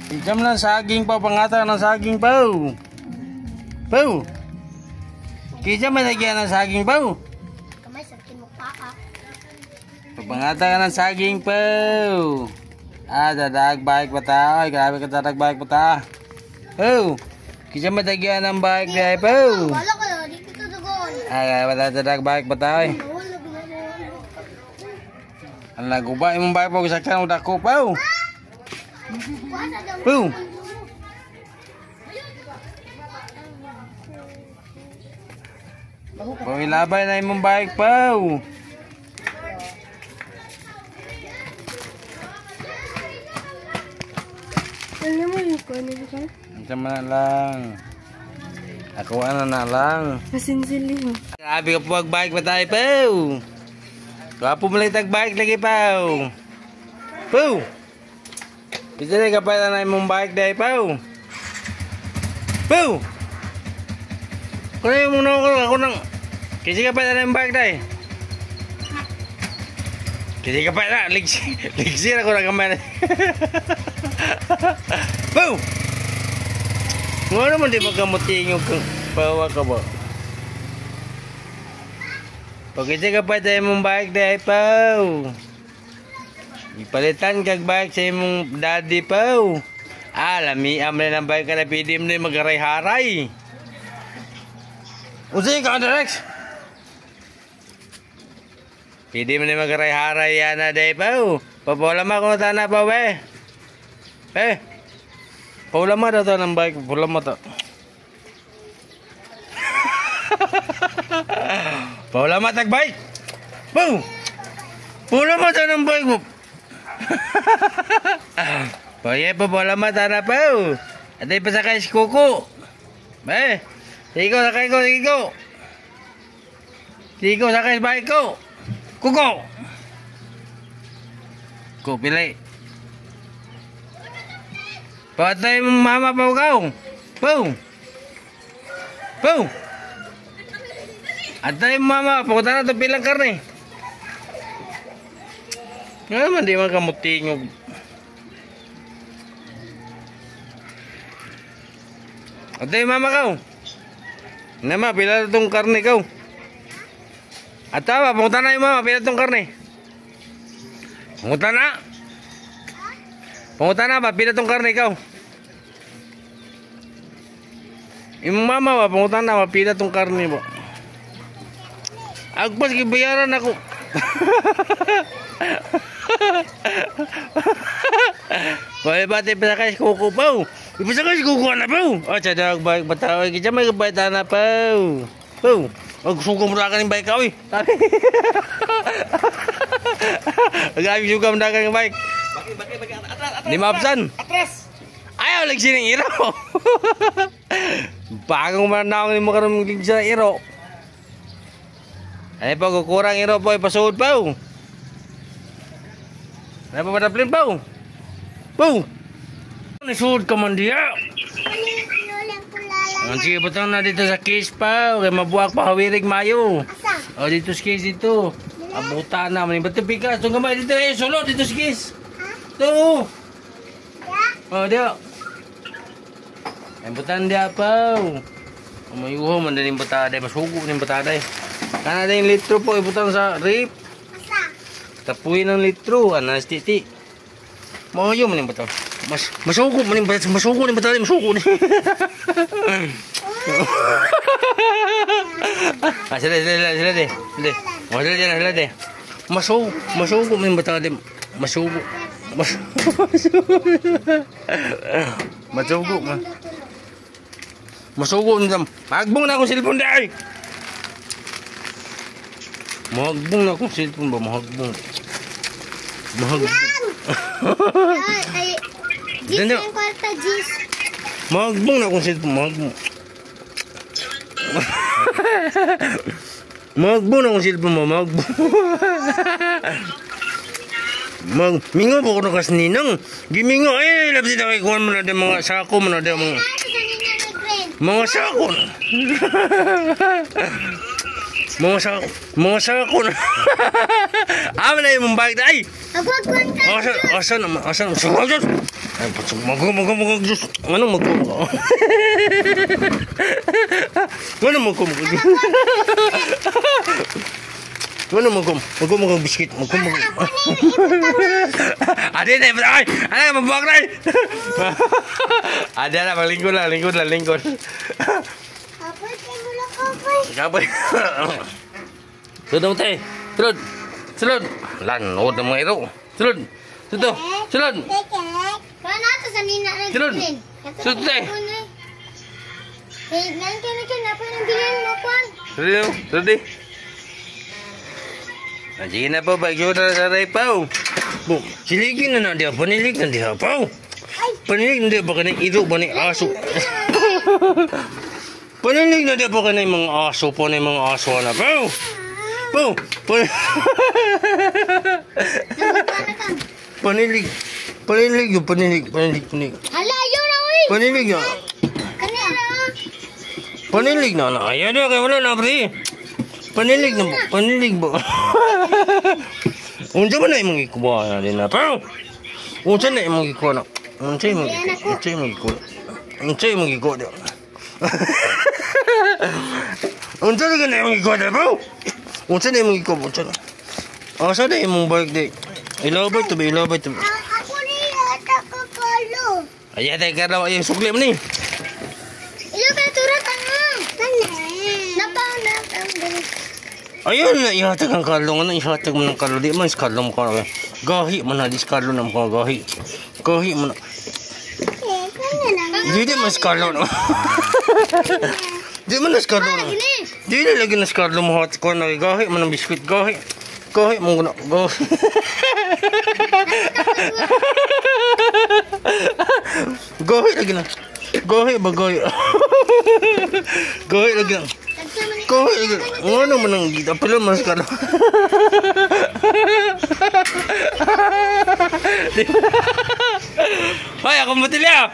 Ijam lang saging pa, pangata ng saging pau. Pau. Kijam may lagyan ng saging pau. Kamay sakit mo paa. Pangata ka ng saging pau. Dadag bike pa ta. Ay, grabe ka dadag bike pa ta. Pau. Kijam may lagyan ng bike dahil pau. Wala ka na, di kita dugon. Ay, dadag bike pa ta. Ang laguba imong bike pa kusakyan udah ko pau. Pau. Pau ilabay na imong bike pau. Ano mo yung kone ka? Sama lang. Ako na lang. Kasinsilih mo. Sabi ka po bike pa tayo pau. Kapo mo lang tag-bike lagi pau. Pau. Bisa na kapay na imong bike dahil pau. Pau. Kung na yung muna ako nang kasi kapay na imong bike dahil. Kasi kapay na. Ligsi na ako na kamay na. Pau. Nga naman di magkamuting yung pawa ka ba? Pag kasi kapay na imong bike dahil pau. Ipalitan kag bike sa imong daddy pau. Lami amre ng bike ka na pwede mo na magaray-haray. Unsay ka Rex? Pwede mo na magaray-haray yan na day pau. Papulama ko na na pa we. Paulama daw to ng bike. Paulama to. Paulama tag bike. Pau. Paulama to ng bike mo. Pwede pa bola mata na pa. At ay pasakay si Kuko. Sige ko, sakay ko, sige ko. Sige ko, sakay si bahay ko. Kuko. Kupilay. Patay mo mama pa ikaw. Pau. Pau. At tayo mama, pakuta na ito pilang karne. Nga naman di man kamutingog. Atay mama kau. Nama pila itong karne kau. Atawa, punta na yung mama, pila itong karne. Punta na. Punta na ba, pila itong karne kau. Yung mama ba, punta na ba, pila itong karne ba. Agpas, kibayaran ako. Pwede ba tayo pasakay si Kuko pau? Ipasakay si Kuko na pau. Sadag baik bataw. Kita may kabaitan na pau. Pau. Suka mo na ka ng bike ka. Agabi suka mo na ka ng bike. Di maapsan. Ayaw lagi sining iro. Bagang manawang ni mo karong ligsa ng iro. Ay pa kukurang iro po ipasuod pau. Ay pa madaplin pau. Pau. Nisuod ka man diya. Sige patang na dito sa case pa. Okay, mabuak pa hawirig mayo. O dito sa case dito. Abuta na. Ba't yung pikas? Itong gamay dito eh. Solo dito sa case. Ito. O diya. Ay butan diya pa. Umayuho man din yung butada. Masugo din yung butada eh. Kana din yung litro po. Ibutan sa rip. Tapuin ng litro. Anas titi. Mayo man yung butan. Masuko man yung butan. Masuko din yung butada. Masuko din. Sila de. Sila de. Masuko man yung butada. Masuko. Masuko man. Masuko niya. Magbong na akong cellphone dahil. Magbong na akong cellphone ba? Magbong. Jis yung kwarta, Jis. Magbong na akong cellphone. Magbong. Magbong na akong cellphone mo. Magbong. Mingo po ko na kas ninang. Gimingo eh. Labsi na kay kuhan mo na din mga sako mo na din mga sako na. Mga sako na. Amo na yung bike ay. Abot konta. Asa naman. Sumagot. Ay, mag. Diyos. Ano mag. Ano mag. Ano mag biskit. Ada na ay. Ano mabuak na. Ada na lingkod. Abot kay mula Kapay. Sulod tayo. Sulod. Lanod ng mga ito. Sulod. Sulod. Kana to sa nina na. Sulod. Sulod tayo. Nanti apa yang bilhin mo kwan? Sulod. Sige na po. Bagyo na sa Raypaw. Siligin na dia. Panilig na dia. Pau. Panilig na dia. Baka na iro. Baka na aso. Panilig na dia. Baka na mga aso. Baka na mga aso na. Pau. Panilig. Hala, yun na uy. Panilig na. Kanina. Panilig na. Ayan na. Kaya wala na, pre. Panilig ba? Unsa man na imong ikuha na din na. Pau. Unsa na imong ikuha na. Unsa imong ikuha. Unsa na imong ikuha na, Pau. Unsa na imong ikuha. Asa na imong bike di. Ilabay to. Ako ni ata ko kalo. Ay, tay karaw ay sugli man ni. Ilo ka turat ang. Napaw. Ayun na ihatag ang kalong ano ihatag mo ng kalo di man kalong ko gahi man hadis kalo nam ko gahi man di mas kalo no di man nas kalo no di lagi nas kalo mo hot ko na gahi man ang biskuit gahi mo na gahi lagi na gahi lagi na ano man ang gita pala mas ka Hoy, ako matilya!